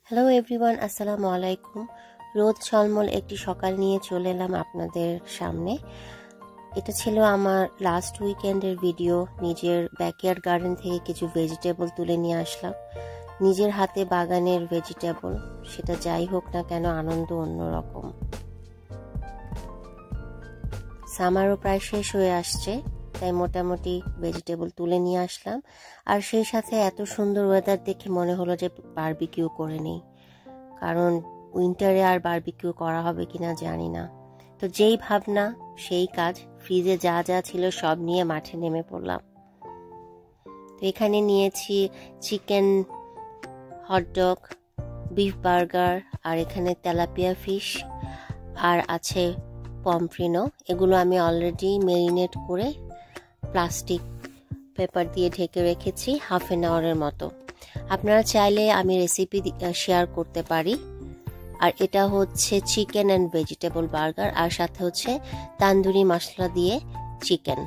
Hello everyone, আসসালামু আলাইকুম। রোদ ঝলমল একটি সকাল নিয়ে চলে এলাম আপনাদের সামনে। এটা ছিল আমার লাস্ট উইকেন্ডের ভিডিও। নিজের ব্যাকইয়ার্ড গার্ডেন থেকে কিছু ভেজিটেবল তুলে নিয়ে আসলাম। নিজের হাতে বাগানের ভেজিটেবল, সেটা যাই হোক না কেন আনন্দ অন্যরকম। সামারও প্রায় শেষ হয়ে আসছে, তাই মোটামুটি ভেজিটেবল তুলে নিয়ে আসলাম। আর সেই সাথে এত সুন্দর ওয়েদার দেখে মনে হলো যে বারবিকিউ করে নেই, কারণ উইন্টারে আর বারবিকিউ করা হবে কিনা জানি না। তো যেই ভাবনা সেই কাজ, ফ্রিজে যা যা ছিল সব নিয়ে মাঠে নেমে পড়লাম। তো এখানে নিয়েছি চিকেন হটডগ, বিফ বার্গার, আর এখানে তেলাপিয়া ফিশ, আর আছে পমফ্রিনো। এগুলো আমি অলরেডি মেরিনেট করে প্লাস্টিক পেপার দিয়ে ঢেকে রেখেছি হাফ অ্যান আওয়ারের মতো। আপনারা চাইলে আমি রেসিপি শেয়ার করতে পারি। আর এটা হচ্ছে চিকেন অ্যান্ড ভেজিটেবল বার্গার, আর সাথে হচ্ছে তান্দুরি মশলা দিয়ে চিকেন।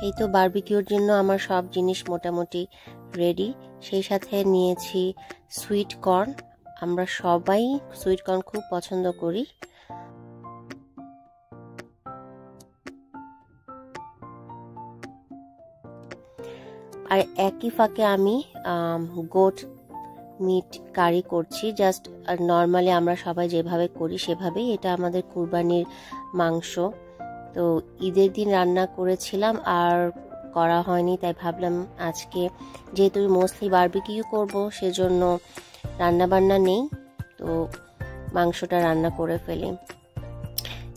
এই তো বারবিকিউর জন্য আমার সব জিনিস মোটামুটি রেডি। সেই সাথে নিয়েছি সুইট কর্ন। আমরা সবাই সুইট কর্ন খুব পছন্দ করি। আর একই ফাঁকে আমি গোট মিট কারি করছি। জাস্ট নর্মালি আমরা সবাই যেভাবে করি সেভাবেই। এটা আমাদের কুরবানির মাংস। তো ঈদের দিন রান্না করেছিলাম আর করা হয়নি, তাই ভাবলাম আজকে যেহেতু মোস্টলি বারবিকিউ করব সেজন্য রান্না বান্না নেই, তো মাংসটা রান্না করে ফেলি।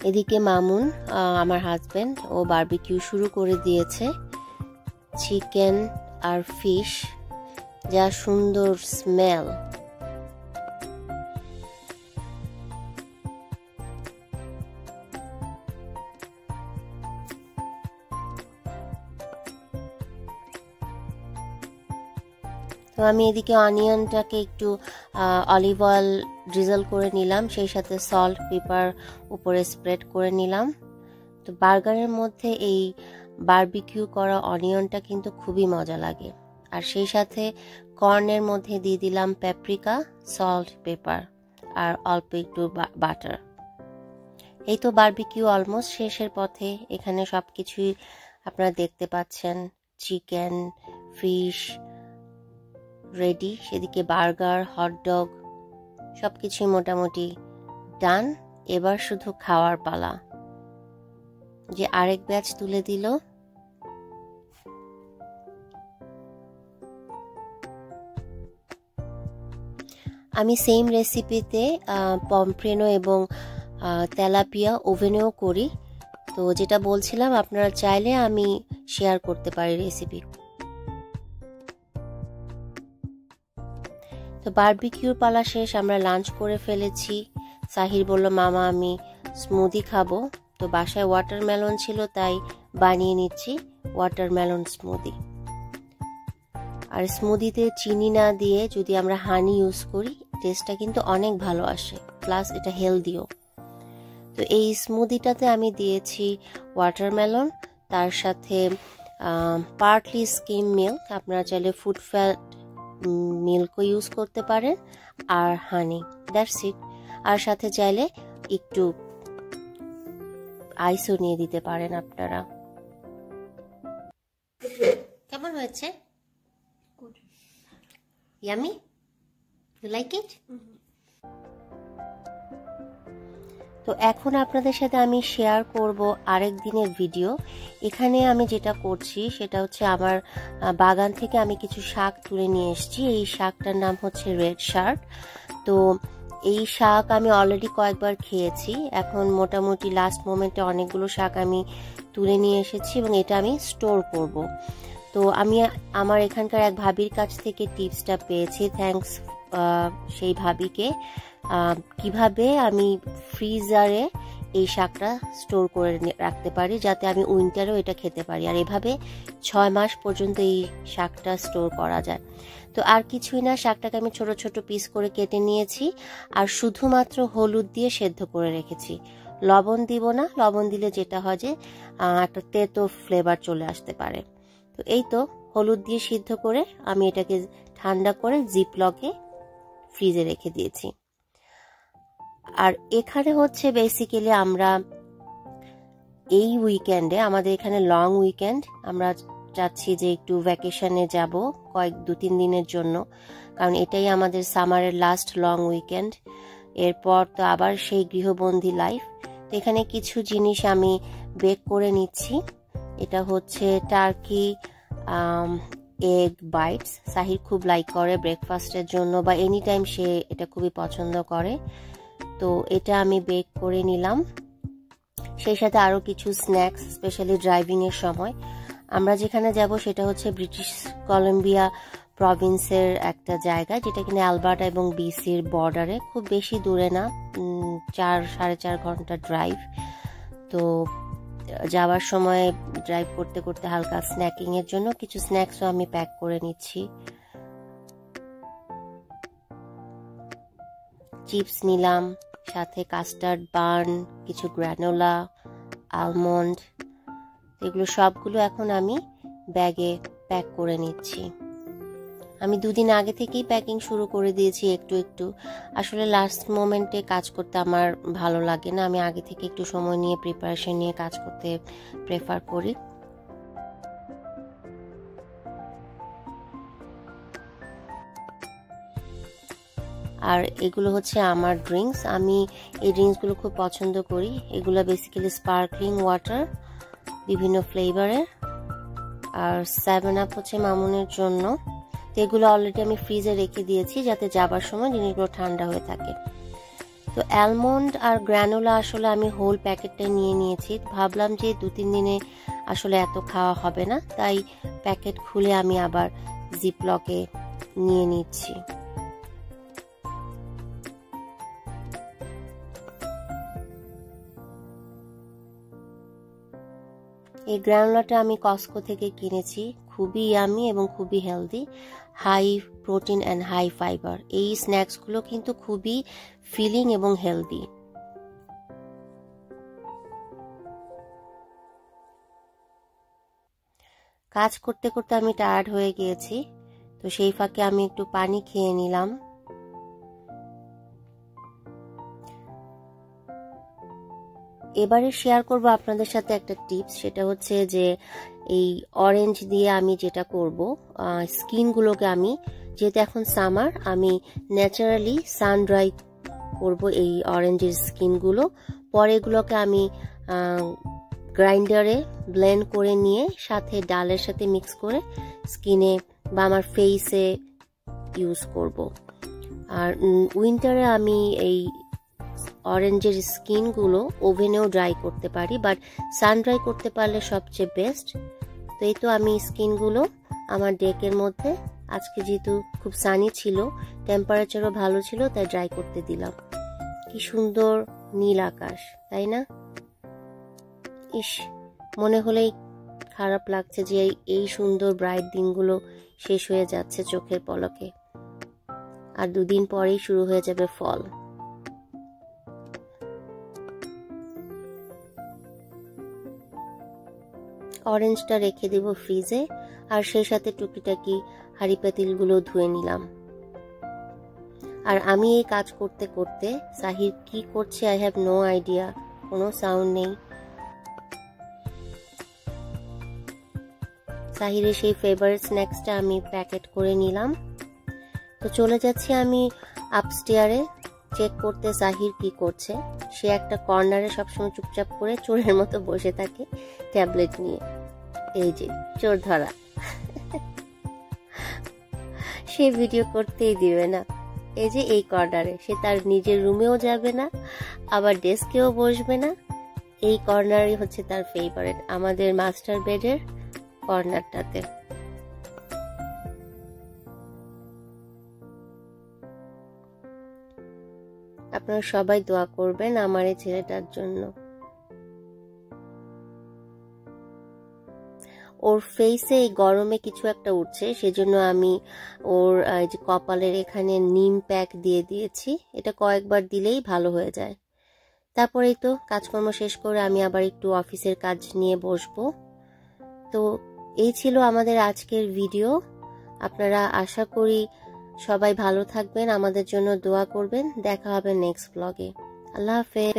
এদিকে মামুন, আমার হাজবেন্ড, ও বারবিকিউ শুরু করে দিয়েছে। চিকেন আর ফিশ, যা সুন্দর স্মেল! তো আমি এদিকে অনিয়নটাকে একটু অলিভ অয়েল ড্রিজল করে নিলাম, সেই সাথে সল্ট পেপার উপরে স্প্রেড করে নিলাম। তো বার্গারের মধ্যে এই বারবিকিউ করা অনিয়নটা কিন্তু খুবই মজা লাগে। আর সেই সাথে কর্নের মধ্যে দিয়ে দিলাম প্যাপ্রিকা, সল্ট পেপার, আর অল্প একটু বাটার। এই তো বারবিকিউ অলমোস্ট শেষের পথে। এখানে সব কিছুই আপনারা দেখতে পাচ্ছেন, চিকেন, ফিশ রেডি। সেদিকে বার্গার, হটডগ সবকিছুই মোটামুটি ডান। এবার শুধু খাওয়ার পালা। যে আরেক ব্যাচ তুলে দিল। আমি সেম রেসিপিতে পমফ্রেনো এবং তেলাপিয়া ওভেনেও করি। তো যেটা বলছিলাম, আপনারা চাইলে আমি শেয়ার করতে পারি রেসিপি। তো বারবিকিউর পালা শেষ, আমরা লাঞ্চ করে ফেলেছি। সাহির বলল, মামা আমি স্মুদি খাবো। তো বাসায় ওয়াটারমেলন ছিল, তাই বানিয়ে নিচ্ছি ওয়াটারমেলন স্মুদি। আর স্মুদিতে চিনি না দিয়ে যদি আমরা হানি ইউজ করি, টেস্টটা কিন্তু অনেক ভালো আসে, প্লাস এটা হেলদিও। তো এই স্মুদিটাতে আমি দিয়েছি ওয়াটারমেলন, তার সাথে পার্টলি স্কিম মিল্ক, আপনারা চাইলে ফুড ফ্যাট মিল্কও ইউজ করতে পারেন, আর হানি, দ্যাটস ইট। আর সাথে চাইলে একটু আইসও নিয়ে দিতে পারেন আপনারা। কেমন হয়েছে? Yummy, you like it? তো এখন আপনাদের সাথে আমি শেয়ার করব আরেক দিনের ভিডিও। এখানে আমি যেটা করছি সেটা হচ্ছে আমার বাগান থেকে আমি কিছু শাক তুলে নিয়ে এসেছি। এই শাকটার নাম হচ্ছে রেড শাক। তো এই শাক আমি অলরেডি কয়েকবার খেয়েছি। এখন মোটামুটি লাস্ট মোমেন্টে অনেকগুলো শাক আমি তুলে নিয়ে এসেছি এবং এটা আমি স্টোর করব। তো আমি আমার এখানকার এক ভাবির কাছ থেকে টিপসটা পেয়েছি, থ্যাঙ্কস সেই ভাবিকে। কিভাবে আমি ফ্রিজারে এই শাকটা স্টোর করে রাখতে পারি যাতে আমি উইন্টারেও এটা খেতে পারি। আর এভাবে 6 মাস পর্যন্ত এই শাকটা স্টোর করা যায়। তো আর কিছুই না, শাকটাকে আমি ছোট ছোট পিস করে কেটে নিয়েছি আর শুধুমাত্র হলুদ দিয়ে সেদ্ধ করে রেখেছি। লবণ দিব না, লবণ দিলে যেটা হয় যে একটা তেতো ফ্লেভার চলে আসতে পারে। তো এই তো হলুদ দিয়ে সিদ্ধ করে আমি এটাকে ঠান্ডা করে জিপলকে ফ্রিজে রেখে দিয়েছি। আর এখানে হচ্ছে বেসিক্যালি আমরা এই উইকেন্ডে, আমাদের এখানে লং উইকেন্ড, আমরা চাচ্ছি যে একটু ভ্যাকেশনে যাব কয়েক 2-3 দিনের জন্য, কারণ এটাই আমাদের সামারের লাস্ট লং উইকেন্ড। এরপর তো আবার সেই গৃহবন্দী লাইফ। তো এখানে কিছু জিনিস আমি বেক করে নিচ্ছি। এটা হচ্ছে টার্কি এগ বাইটস। সাহির খুব লাইক করে ব্রেকফাস্টের জন্য, বা এনি টাইম সে এটা খুবই পছন্দ করে। তো এটা আমি বেক করে নিলাম। সেই সাথে আরও কিছু স্ন্যাক্স, স্পেশালি ড্রাইভিংয়ের সময়। আমরা যেখানে যাব সেটা হচ্ছে ব্রিটিশ কলম্বিয়া প্রভিন্সের একটা জায়গা, যেটা কিনা অ্যালবার্টা এবং বিসির বর্ডারে, খুব বেশি দূরে না, 4-4.5 ঘন্টা ড্রাইভ। তো যাওয়ার সময় ড্রাইভ করতে করতে হালকা স্ন্যাকিং এর জন্য কিছু স্ন্যাক্সও আমি প্যাক করে নিচ্ছি। চিপস নিলাম, সাথে কাস্টার্ড বার্ন, কিছু গ্রানোলা, আলমন্ড। এগুলো সবগুলো এখন আমি ব্যাগে প্যাক করে নিচ্ছি। আমি 2 দিন আগে থেকেই প্যাকিং শুরু করে দিয়েছি একটু একটু। আসলে লাস্ট মোমেন্টে কাজ করতে আমার ভালো লাগে না, আমি আগে থেকে একটু সময় নিয়ে প্রিপারেশন নিয়ে কাজ করতে প্রেফার করি। আর এগুলো হচ্ছে আমার ড্রিঙ্কস। আমি এই ড্রিঙ্কসগুলো খুব পছন্দ করি। এগুলো বেসিক্যালি স্পার্কলিং ওয়াটার, বিভিন্ন ফ্লেভারের। আর 7 আপ হচ্ছে মামুনের জন্য। তো এগুলো অলরেডি আমি ফ্রিজে রেখে দিয়েছি যাতে যাবার সময় জিনিসগুলো ঠান্ডা হয়ে থাকে। তো অ্যালমন্ড আর গ্রানোলা আসলে আমি হোল প্যাকেটটা নিয়ে নিয়েছি। ভাবলাম যে 2-3 দিনে আসলে এত খাওয়া হবে না, তাই প্যাকেট খুলে আমি আবার জিপলকে নিয়ে নিচ্ছি। এই গ্রানোলাটা আমি কস্কো থেকে কিনেছি, খুবই ইয়ামি এবং খুবই healthy, high protein and high fibre. এই স্ন্যাক্সগুলো কিন্তু খুবই ফিলিং এবং হেলদি। কাজ করতে করতে আমি টায়ার্ড হয়ে গিয়েছি, তো সেই ফাঁকে আমি একটু পানি খেয়ে নিলাম। এবারে শেয়ার করব আপনাদের সাথে একটা টিপস, সেটা হচ্ছে যে এই অরেঞ্জ দিয়ে আমি যেটা করব, স্কিনগুলোকে আমি, যেহেতু এখন সামার, আমি ন্যাচারালি সান ড্রাই করব এই অরেঞ্জের স্কিনগুলো। পরে এগুলোকে আমি গ্রাইন্ডারে ব্লেন্ড করে নিয়ে সাথে ডালের সাথে মিক্স করে স্কিনে বা আমার ফেসে ইউজ করব। আর উইন্টারে আমি এই অরেঞ্জের স্কিনগুলো ওভেনেও ড্রাই করতে পারি, বাট সান ড্রাই করতে পারলে সবচেয়ে বেস্ট। তো এই তো আমি স্কিনগুলো আমার ডেকের মধ্যে, আজকে যেহেতু খুব সানি ছিল, টেম্পারেচারও ভালো ছিল, তাই ড্রাই করতে দিলাম। কি সুন্দর নীল আকাশ, তাই না? ইস, মনে হলেই খারাপ লাগছে যে এই সুন্দর ব্রাইট দিনগুলো শেষ হয়ে যাচ্ছে চোখের পলকে। আর 2 দিন পরেই শুরু হয়ে যাবে ফল। অরেঞ্জটা রেখে দেব ফ্রিজে, আর সেই সাথে টুকিটাকি হাঁড়ি পাতিলগুলো ধুয়ে নিলাম। আর আমি এই কাজ করতে করতে সাহির কি করছে আই হ্যাভ নো আইডিয়া, কোনো সাউন্ড নেই। সাহিরের সেই ফেভারিট স্ন্যাক্সটা আমি প্যাকেট করে নিলাম। তো চলে যাচ্ছি আমি আপস্টেয়ারে চেক করতে সাহির কি করছে। সে একটা কর্নারে সবসময় চুপচাপ করে চোরের মতো বসে থাকে ট্যাবলেট নিয়ে। এই যে চোর ধরা, সে ভিডিও করতেই দিবে না। এই যে এই কর্নারে, সে তার নিজের রুমেও যাবে না, আবার ডেস্কেও বসবে না। এই কর্নারই হচ্ছে তার ফেভারিট, আমাদের মাস্টার বেডের কর্নারটাতে। আপনারা সবাই দোয়া করবেন আমার এই ছেলেটার জন্য। ওর ফেসে এই গরমে কিছু একটা উঠছে, সেজন্য আমি ওর যে কপালের এখানে নিম প্যাক দিয়ে দিয়েছি। এটা কয়েকবার দিলেই ভালো হয়ে যায়। তারপরেই তো কাজকর্ম শেষ করে আমি আবার একটু অফিসের কাজ নিয়ে বসবো। তো এই ছিল আমাদের আজকের ভিডিও। আপনারা আশা করি সবাই ভালো থাকবেন, আমাদের জন্য দোয়া করবেন। দেখা হবে নেক্সট ব্লগে। আল্লাহ হাফেজ।